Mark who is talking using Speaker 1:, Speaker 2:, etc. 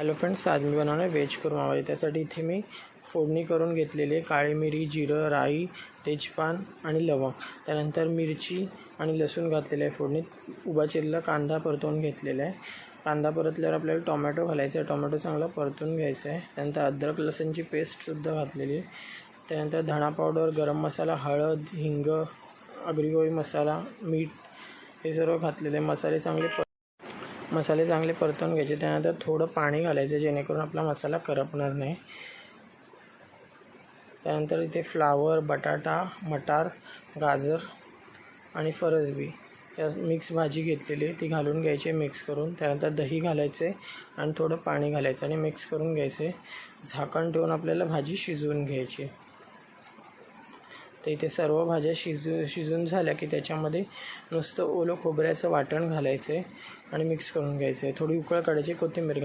Speaker 1: Hello friends, आज मी बनवणार veg korma. त्यासाठी इथे मी फोडणी करून घेतलेली आहे. काळी मिरी, जिरं, राई, तेजपान आणि लवंग. त्यानंतर मिरची आणि लसूण घातलेलं आहे फोडणीत. उभा चिरलेला कांदा परतवून घेतलेला आहे. कांदा परतल्यावर आपल्याला टोमॅटो घालायचा आहे. टोमॅटो चांगला परतून घ्यायचा आहे. त्यानंतर अद्रक लसूणची पेस्टसुद्धा घातलेली आहे. त्यानंतर धणा पावडर, गरम मसाला, हळद, हिंग, आगरी मसाला, मीठ हे सर्व घातलेले आहे. मसाले चांगले परतून घ्यायचे. त्यानंतर थोडं पाणी घालायचं जेणेकरून आपला मसाला करपणार नाही. त्यानंतर इथे फ्लावर, बटाटा, मटार, गाजर आणि फरसबी या मिक्स भाजी घेतलेली आहे, ती घालून घ्यायची मिक्स करून. त्यानंतर दही घालायचे आणि थोडं पाणी घालायचं आणि मिक्स करून घ्यायचे. झाकण ठेवून आपल्याला भाजी शिजवून घ्यायची. तर इथे सर्व भाज्या शिजून झाल्या की त्याच्यामध्ये नुसतं ओलं खोबऱ्याचं वाटण घालायचं आहे आणि मिक्स करून घ्यायचं आहे. थोडी उकळ काढायची, कोथिंबीर घालायची.